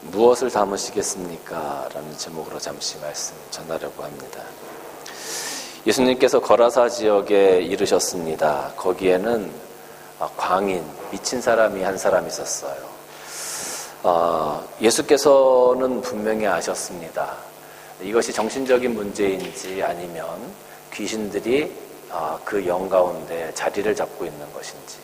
무엇을 담으시겠습니까? 라는 제목으로 잠시 말씀 전하려고 합니다. 예수님께서 거라사 지역에 이르셨습니다. 거기에는 광인, 미친 사람이 한 사람 있었어요. 예수께서는 분명히 아셨습니다. 이것이 정신적인 문제인지 아니면 귀신들이 그 영 가운데 자리를 잡고 있는 것인지,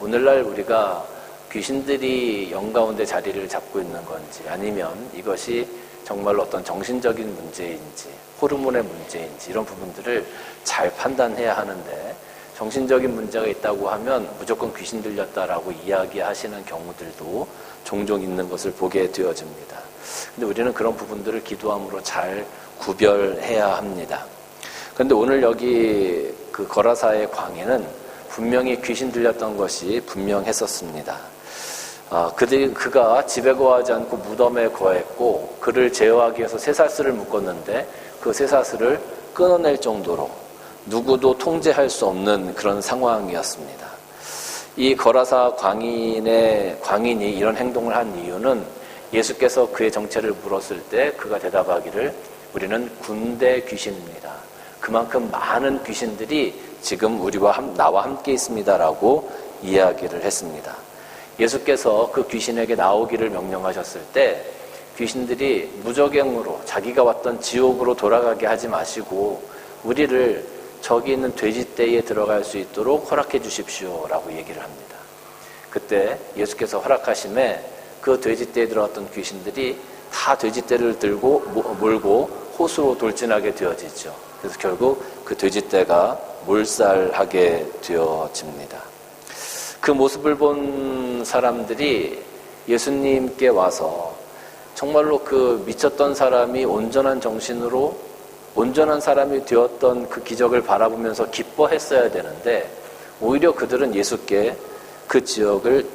오늘날 우리가 귀신들이 영 가운데 자리를 잡고 있는 건지, 아니면 이것이 정말로 어떤 정신적인 문제인지 호르몬의 문제인지, 이런 부분들을 잘 판단해야 하는데, 정신적인 문제가 있다고 하면 무조건 귀신 들렸다라고 이야기하시는 경우들도 종종 있는 것을 보게 되어집니다. 근데 우리는 그런 부분들을 기도함으로 잘 구별해야 합니다. 그런데 오늘 여기 그 거라사의 광인은 분명히 귀신 들렸던 것이 분명했었습니다. 그가 집에 거하지 않고 무덤에 거했고, 그를 제어하기 위해서 쇠사슬을 묶었는데 그 쇠사슬을 끊어낼 정도로 누구도 통제할 수 없는 그런 상황이었습니다. 이 거라사 광인이 이런 행동을 한 이유는, 예수께서 그의 정체를 물었을 때 그가 대답하기를 우리는 군대 귀신입니다. 그만큼 많은 귀신들이 지금 나와 함께 있습니다라고 이야기를 했습니다. 예수께서 그 귀신에게 나오기를 명령하셨을 때 귀신들이 무적행으로 자기가 왔던 지옥으로 돌아가게 하지 마시고 우리를 저기 있는 돼지떼에 들어갈 수 있도록 허락해 주십시오라고 얘기를 합니다. 그때 예수께서 허락하심에 그 돼지떼에 들어갔던 귀신들이 다 돼지떼를 몰고 호수로 돌진하게 되어지죠. 그래서 결국 그 돼지떼가 몰살하게 되어집니다. 그 모습을 본 사람들이 예수님께 와서 정말로 그 미쳤던 사람이 온전한 정신으로 온전한 사람이 되었던 그 기적을 바라보면서 기뻐했어야 되는데, 오히려 그들은 예수께 그 지역을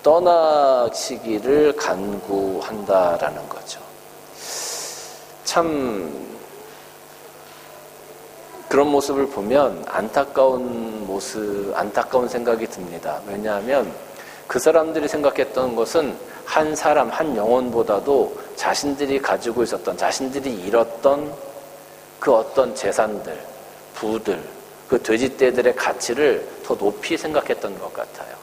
떠나시기를 간구한다라는 거죠. 참 그런 모습을 보면 안타까운 생각이 듭니다. 왜냐하면 그 사람들이 생각했던 것은 한 사람, 한 영혼보다도 자신들이 가지고 있었던, 자신들이 잃었던 그 어떤 재산들, 부들, 그 돼지떼들의 가치를 더 높이 생각했던 것 같아요.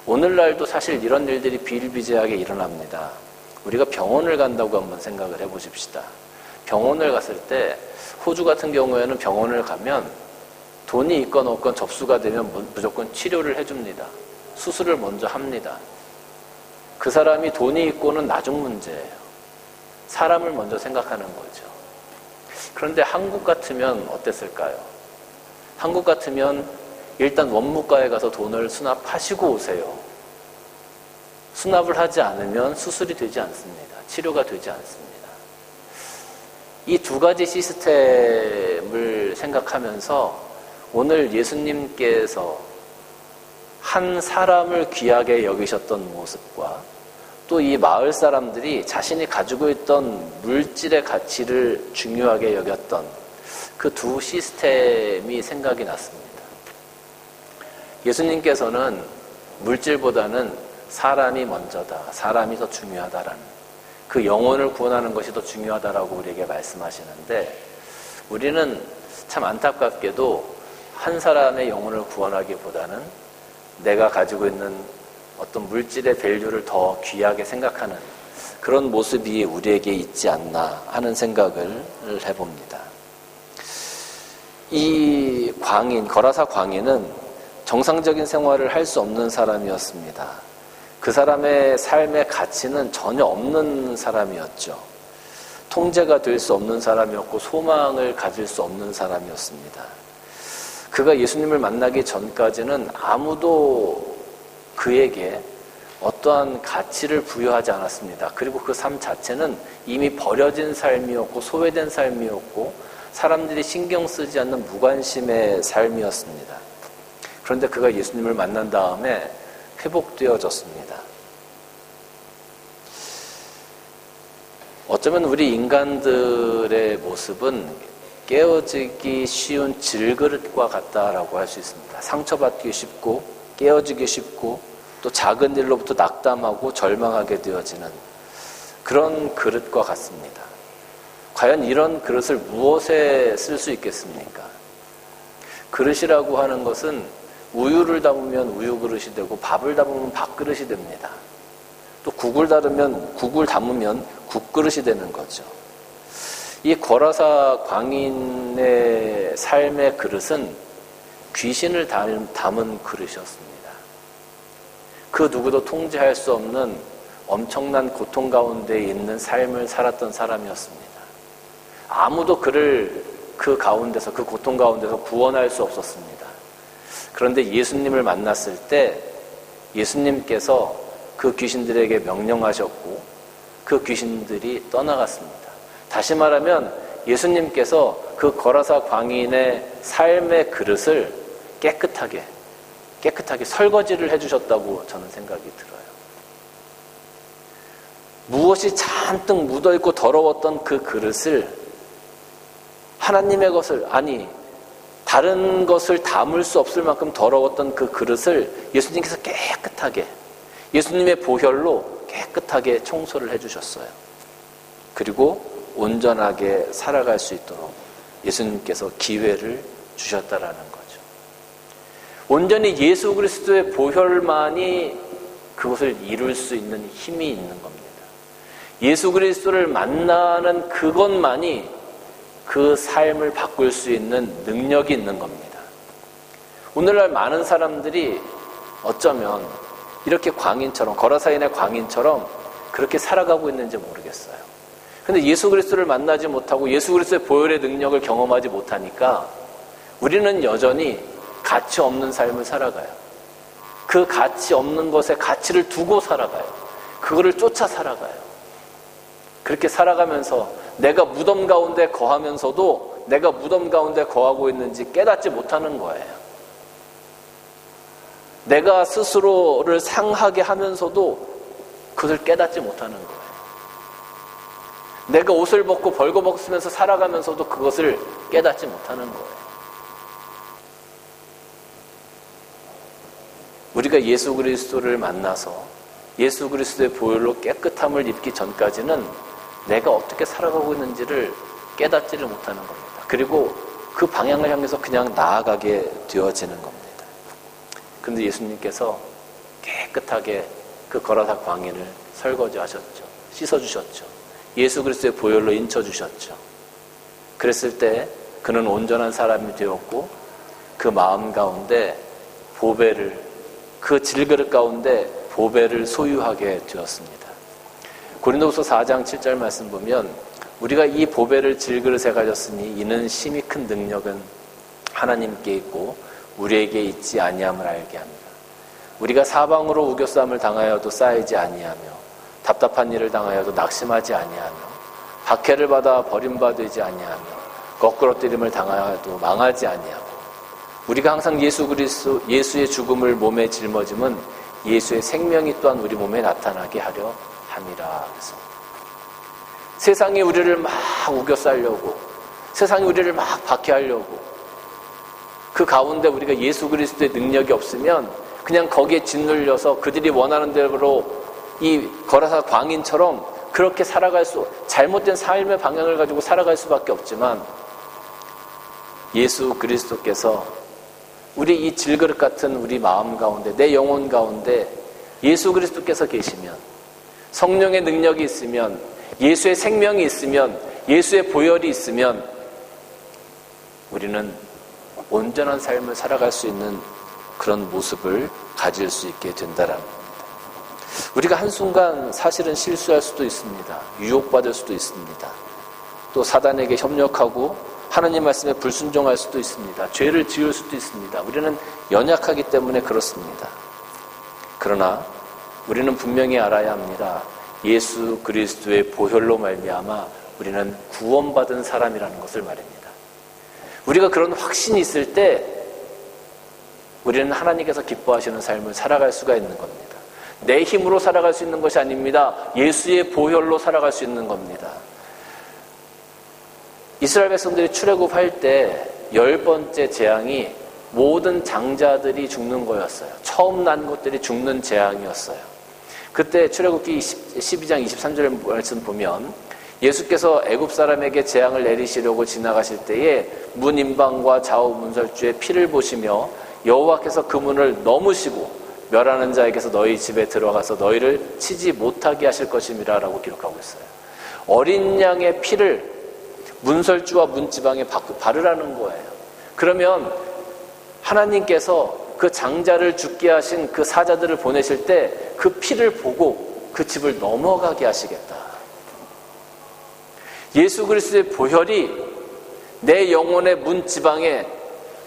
오늘날도 사실 이런 일들이 비일비재하게 일어납니다. 우리가 병원을 간다고 한번 생각을 해보십시다. 병원을 갔을 때, 호주 같은 경우에는 병원을 가면 돈이 있건 없건 접수가 되면 무조건 치료를 해줍니다. 수술을 먼저 합니다. 그 사람이 돈이 있고는 나중 문제예요. 사람을 먼저 생각하는 거죠. 그런데 한국 같으면 어땠을까요? 한국 같으면 일단 원무과에 가서 돈을 수납하시고 오세요. 수납을 하지 않으면 수술이 되지 않습니다. 치료가 되지 않습니다. 이 두 가지 시스템을 생각하면서 오늘 예수님께서 한 사람을 귀하게 여기셨던 모습과 또 이 마을 사람들이 자신이 가지고 있던 물질의 가치를 중요하게 여겼던 그 두 시스템이 생각이 났습니다. 예수님께서는 물질보다는 사람이 먼저다, 사람이 더 중요하다라는, 그 영혼을 구원하는 것이 더 중요하다라고 우리에게 말씀하시는데, 우리는 참 안타깝게도 한 사람의 영혼을 구원하기보다는 내가 가지고 있는 어떤 물질의 밸류를 더 귀하게 생각하는 그런 모습이 우리에게 있지 않나 하는 생각을 해봅니다. 이 거라사 광인은 정상적인 생활을 할 수 없는 사람이었습니다. 그 사람의 삶의 가치는 전혀 없는 사람이었죠. 통제가 될 수 없는 사람이었고 소망을 가질 수 없는 사람이었습니다. 그가 예수님을 만나기 전까지는 아무도 그에게 어떠한 가치를 부여하지 않았습니다. 그리고 그 삶 자체는 이미 버려진 삶이었고 소외된 삶이었고 사람들이 신경 쓰지 않는 무관심의 삶이었습니다. 그런데 그가 예수님을 만난 다음에 회복되어졌습니다. 어쩌면 우리 인간들의 모습은 깨어지기 쉬운 질그릇과 같다라고 할 수 있습니다. 상처받기 쉽고 깨어지기 쉽고 또 작은 일로부터 낙담하고 절망하게 되어지는 그런 그릇과 같습니다. 과연 이런 그릇을 무엇에 쓸 수 있겠습니까? 그릇이라고 하는 것은 우유를 담으면 우유 그릇이 되고 밥을 담으면 밥 그릇이 됩니다. 또 국을 담으면 국 그릇이 되는 거죠. 이 거라사 광인의 삶의 그릇은 귀신을 담은 그릇이었습니다. 그 누구도 통제할 수 없는 엄청난 고통 가운데 있는 삶을 살았던 사람이었습니다. 아무도 그를 그 고통 가운데서 구원할 수 없었습니다. 그런데 예수님을 만났을 때 예수님께서 그 귀신들에게 명령하셨고 그 귀신들이 떠나갔습니다. 다시 말하면 예수님께서 그 거라사 광인의 삶의 그릇을 깨끗하게 설거지를 해주셨다고 저는 생각이 들어요. 무엇이 잔뜩 묻어있고 더러웠던 그 그릇을 하나님의 것을 다른 것을 담을 수 없을 만큼 더러웠던 그 그릇을 예수님께서 깨끗하게 예수님의 보혈로 깨끗하게 청소를 해주셨어요. 그리고 온전하게 살아갈 수 있도록 예수님께서 기회를 주셨다라는 거죠. 온전히 예수 그리스도의 보혈만이 그것을 이룰 수 있는 힘이 있는 겁니다. 예수 그리스도를 만나는 그것만이 그 삶을 바꿀 수 있는 능력이 있는 겁니다. 오늘날 많은 사람들이 어쩌면 이렇게 거라사인의 광인처럼 그렇게 살아가고 있는지 모르겠어요. 근데 예수 그리스도를 만나지 못하고 예수 그리스도의 보혈의 능력을 경험하지 못하니까 우리는 여전히 가치 없는 삶을 살아가요. 그 가치 없는 것에 가치를 두고 살아가요. 그거를 쫓아 살아가요. 그렇게 살아가면서 내가 무덤 가운데 거하면서도 내가 무덤 가운데 거하고 있는지 깨닫지 못하는 거예요. 내가 스스로를 상하게 하면서도 그것을 깨닫지 못하는 거예요. 내가 옷을 벗고 벌거벗으면서 살아가면서도 그것을 깨닫지 못하는 거예요. 우리가 예수 그리스도를 만나서 예수 그리스도의 보혈로 깨끗함을 입기 전까지는 내가 어떻게 살아가고 있는지를 깨닫지를 못하는 겁니다. 그리고 그 방향을 향해서 그냥 나아가게 되어지는 겁니다. 그런데 예수님께서 깨끗하게 그 거라사 광인을 설거지하셨죠. 씻어주셨죠. 예수 그리스도의 보혈로 인쳐주셨죠. 그랬을 때 그는 온전한 사람이 되었고 그 마음 가운데 그 질그릇 가운데 보배를 소유하게 되었습니다. 고린도후서 4장 7절 말씀 보면 우리가 이 보배를 질그릇에 가졌으니 이는 심히 큰 능력은 하나님께 있고 우리에게 있지 아니함을 알게 합니다. 우리가 사방으로 우겨싸움을 당하여도 쌓이지 아니하며 답답한 일을 당하여도 낙심하지 아니하며 박해를 받아 버림받지 아니하며 거꾸로 때림을 당하여도 망하지 아니하고 우리가 항상 예수의 죽음을 몸에 짊어짐은 예수의 생명이 또한 우리 몸에 나타나게 하려 함이라. 그래서 세상이 우리를 막 우겨싸려고 세상이 우리를 막 박해하려고 그 가운데 우리가 예수 그리스도의 능력이 없으면 그냥 거기에 짓눌려서 그들이 원하는 대로 이 거라사 광인처럼 그렇게 잘못된 삶의 방향을 가지고 살아갈 수밖에 없지만 예수 그리스도께서 우리 이 질그릇 같은 우리 마음 가운데 내 영혼 가운데 예수 그리스도께서 계시면 성령의 능력이 있으면 예수의 생명이 있으면 예수의 보혈이 있으면 우리는 온전한 삶을 살아갈 수 있는 그런 모습을 가질 수 있게 된다라는 겁니다. 우리가 한순간 사실은 실수할 수도 있습니다. 유혹받을 수도 있습니다. 또 사단에게 협력하고 하나님 말씀에 불순종할 수도 있습니다. 죄를 지을 수도 있습니다. 우리는 연약하기 때문에 그렇습니다. 그러나 우리는 분명히 알아야 합니다. 예수 그리스도의 보혈로 말미암아 우리는 구원받은 사람이라는 것을 말입니다. 우리가 그런 확신이 있을 때 우리는 하나님께서 기뻐하시는 삶을 살아갈 수가 있는 겁니다. 내 힘으로 살아갈 수 있는 것이 아닙니다. 예수의 보혈로 살아갈 수 있는 겁니다. 이스라엘 백성들이 출애굽할 때 10번째 재앙이 모든 장자들이 죽는 거였어요. 처음 난 것들이 죽는 재앙이었어요. 그때 출애굽기 12장 23절 말씀 보면 예수께서 애굽 사람에게 재앙을 내리시려고 지나가실 때에 문 임방과 좌우 문설주의 피를 보시며 여호와께서 그 문을 넘으시고 멸하는 자에게서 너희 집에 들어가서 너희를 치지 못하게 하실 것임이라 라고 기록하고 있어요. 어린 양의 피를 문설주와 문지방에 바르라는 거예요. 그러면 하나님께서 그 장자를 죽게 하신 그 사자들을 보내실 때 그 피를 보고 그 집을 넘어가게 하시겠다. 예수 그리스도의 보혈이 내 영혼의 문지방에,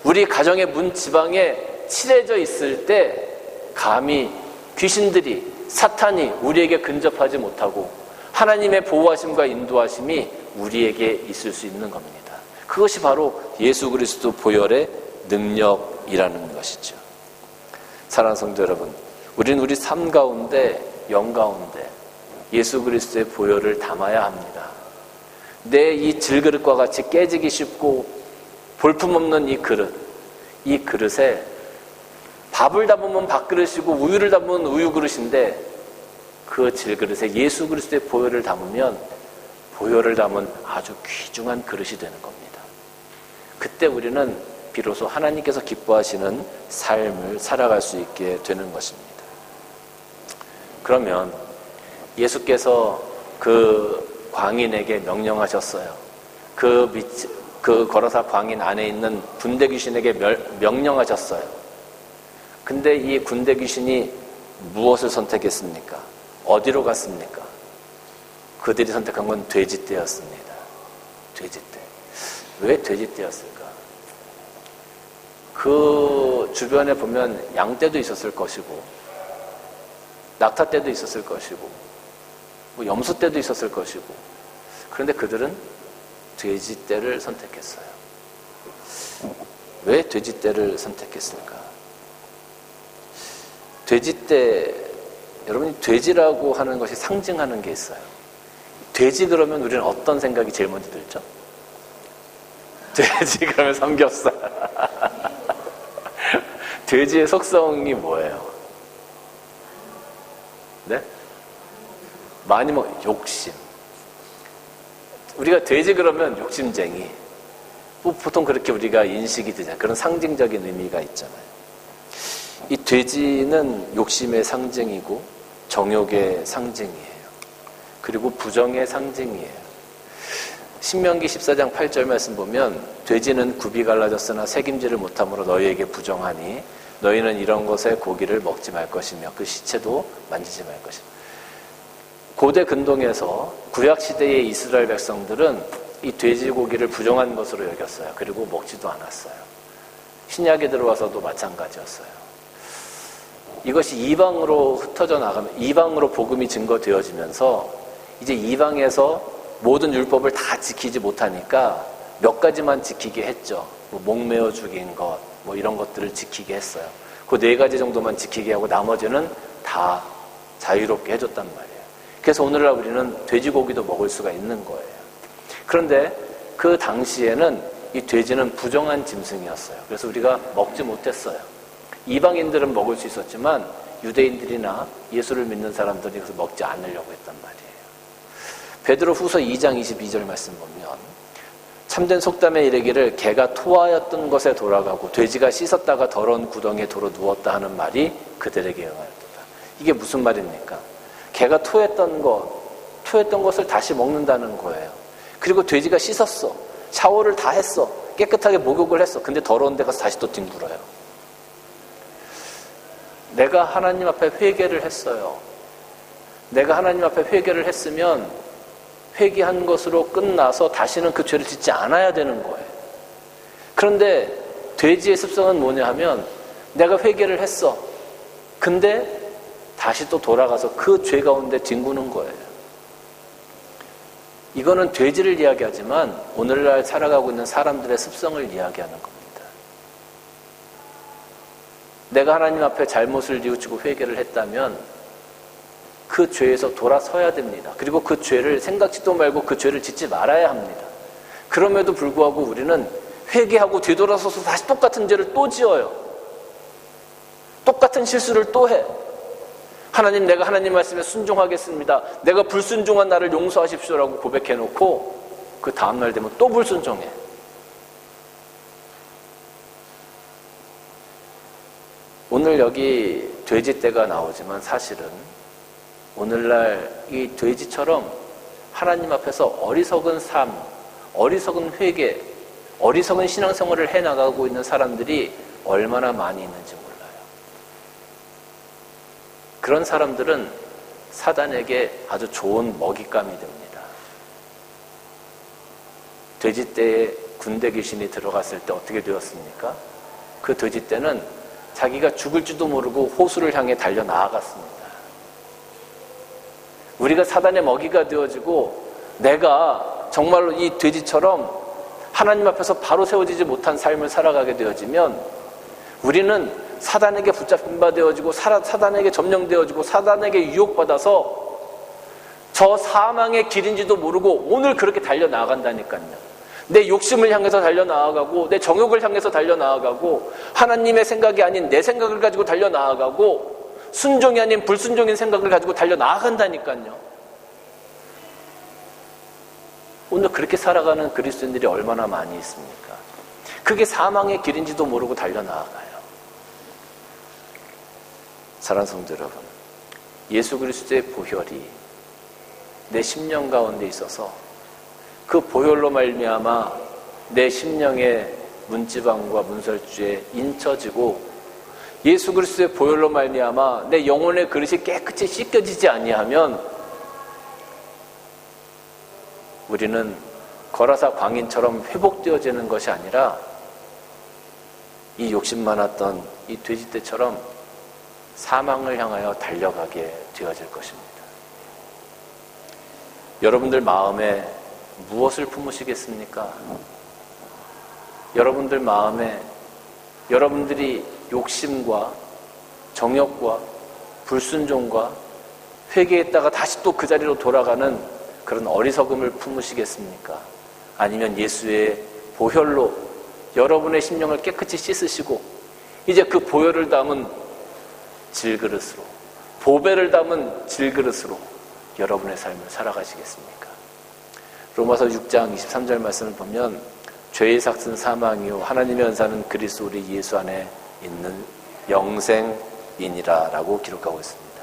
우리 가정의 문지방에 칠해져 있을 때 감히 귀신들이, 사탄이 우리에게 근접하지 못하고 하나님의 보호하심과 인도하심이 우리에게 있을 수 있는 겁니다. 그것이 바로 예수 그리스도 보혈의 능력이라는 것이죠. 사랑하는 성도 여러분, 우리는 우리 삶 가운데, 영 가운데 예수 그리스도의 보혈을 담아야 합니다. 내 이 질그릇과 같이 깨지기 쉽고 볼품없는 이 그릇에 밥을 담으면 밥그릇이고 우유를 담으면 우유 그릇인데 그 질그릇에 예수 그리스도의 보혈을 담으면 보혈을 담은 아주 귀중한 그릇이 되는 겁니다. 그때 우리는 비로소 하나님께서 기뻐하시는 삶을 살아갈 수 있게 되는 것입니다. 그러면 예수께서 그 광인에게 명령하셨어요. 그 거라사 광인 안에 있는 군대 귀신에게 명령하셨어요. 근데 이 군대 귀신이 무엇을 선택했습니까? 어디로 갔습니까? 그들이 선택한 건 돼지떼였습니다. 돼지떼. 왜 돼지떼였을까? 그 주변에 보면 양떼도 있었을 것이고 낙타떼도 있었을 것이고 염소떼도 있었을 것이고, 그런데 그들은 돼지떼를 선택했어요. 왜 돼지떼를 선택했을까? 돼지떼, 여러분이 돼지라고 하는 것이 상징하는 게 있어요. 돼지 그러면 우리는 어떤 생각이 제일 먼저 들죠? 돼지 그러면 삼겹살. 돼지의 속성이 뭐예요? 네? 많이 욕심. 우리가 돼지 그러면 욕심쟁이. 보통 그렇게 우리가 인식이 되잖아요. 그런 상징적인 의미가 있잖아요. 이 돼지는 욕심의 상징이고 정욕의 상징이에요. 그리고 부정의 상징이에요. 신명기 14장 8절 말씀 보면 돼지는 굽이 갈라졌으나 새김질을 못함으로 너희에게 부정하니 너희는 이런 것의 고기를 먹지 말 것이며 그 시체도 만지지 말 것이며. 고대 근동에서 구약시대의 이스라엘 백성들은 이 돼지고기를 부정한 것으로 여겼어요. 그리고 먹지도 않았어요. 신약에 들어와서도 마찬가지였어요. 이것이 이방으로 흩어져 나가면, 이방으로 복음이 증거되어지면서 이제 이방에서 모든 율법을 다 지키지 못하니까 몇 가지만 지키게 했죠. 목매어 죽인 것, 이런 것들을 지키게 했어요. 그 4가지 정도만 지키게 하고 나머지는 다 자유롭게 해줬단 말이에요. 그래서 오늘날 우리는 돼지고기도 먹을 수가 있는 거예요. 그런데 그 당시에는 이 돼지는 부정한 짐승이었어요. 그래서 우리가 먹지 못했어요. 이방인들은 먹을 수 있었지만 유대인들이나 예수를 믿는 사람들이 그래서 먹지 않으려고 했단 말이에요. 베드로 후서 2장 22절 말씀 보면 참된 속담에 이르기를 개가 토하였던 것에 돌아가고 돼지가 씻었다가 더러운 구덩이에 도로 누웠다 하는 말이 그들에게 응하였도다. 이게 무슨 말입니까? 개가 토했던 것을 다시 먹는다는 거예요. 그리고 돼지가 씻었어. 샤워를 다 했어. 깨끗하게 목욕을 했어. 근데 더러운 데 가서 다시 또 뒹굴어요. 내가 하나님 앞에 회개를 했어요. 내가 하나님 앞에 회개를 했으면 회개한 것으로 끝나서 다시는 그 죄를 짓지 않아야 되는 거예요. 그런데 돼지의 습성은 뭐냐 하면 내가 회개를 했어. 근데 다시 또 돌아가서 그 죄 가운데 뒹구는 거예요. 이거는 돼지를 이야기하지만 오늘날 살아가고 있는 사람들의 습성을 이야기하는 겁니다. 내가 하나님 앞에 잘못을 뉘우치고 회개를 했다면 그 죄에서 돌아서야 됩니다. 그리고 그 죄를 생각지도 말고 그 죄를 짓지 말아야 합니다. 그럼에도 불구하고 우리는 회개하고 되돌아서서 다시 똑같은 죄를 또 지어요. 똑같은 실수를 또 해. 하나님, 내가 하나님 말씀에 순종하겠습니다. 내가 불순종한 나를 용서하십시오라고 고백해놓고 그 다음날 되면 또 불순종해. 오늘 여기 돼지떼가 나오지만 사실은 오늘날 이 돼지처럼 하나님 앞에서 어리석은 삶, 어리석은 회개, 어리석은 신앙생활을 해나가고 있는 사람들이 얼마나 많이 있는지 몰라요. 그런 사람들은 사단에게 아주 좋은 먹잇감이 됩니다. 돼지떼에 군대 귀신이 들어갔을 때 어떻게 되었습니까? 그 돼지떼는 자기가 죽을지도 모르고 호수를 향해 달려 나아갔습니다. 우리가 사단의 먹이가 되어지고 내가 정말로 이 돼지처럼 하나님 앞에서 바로 세워지지 못한 삶을 살아가게 되어지면 우리는 사단에게 붙잡힌 바 되어지고 사단에게 점령되어지고 사단에게 유혹받아서 저 사망의 길인지도 모르고 오늘 그렇게 달려나간다니까요. 내 욕심을 향해서 달려나아가고 내 정욕을 향해서 달려나아가고 하나님의 생각이 아닌 내 생각을 가지고 달려나아가고 순종이 아닌 불순종인 생각을 가지고 달려나아간다니까요. 오늘 그렇게 살아가는 그리스도인들이 얼마나 많이 있습니까? 그게 사망의 길인지도 모르고 달려나아가요. 사랑하는 성도 여러분, 예수 그리스도의 보혈이 내 심령 가운데 있어서 그 보혈로 말미암아 내 심령의 문지방과 문설주에 인쳐지고 예수 그리스도의 보혈로 말미암아 내 영혼의 그릇이 깨끗이 씻겨지지 아니하면 우리는 거라사 광인처럼 회복되어지는 것이 아니라 이 욕심 많았던 이 돼지떼처럼 사망을 향하여 달려가게 되어질 것입니다. 여러분들 마음에 무엇을 품으시겠습니까? 여러분들 마음에 여러분들이 욕심과 정욕과 불순종과 회개했다가 다시 또 그 자리로 돌아가는 그런 어리석음을 품으시겠습니까? 아니면 예수의 보혈로 여러분의 심령을 깨끗이 씻으시고 이제 그 보혈을 담은 질그릇으로, 보배를 담은 질그릇으로 여러분의 삶을 살아가시겠습니까? 로마서 6장 23절 말씀을 보면 죄의 삭은 사망이요 하나님의 은사는 그리스도 우리 예수 안에 있는 영생이니라 라고 기록하고 있습니다.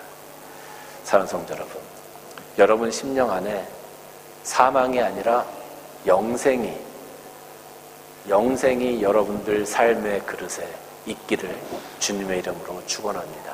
사랑하는 성도 여러분, 여러분 심령 안에 사망이 아니라 영생이 여러분들 삶의 그릇에 있기를 주님의 이름으로 축원합니다.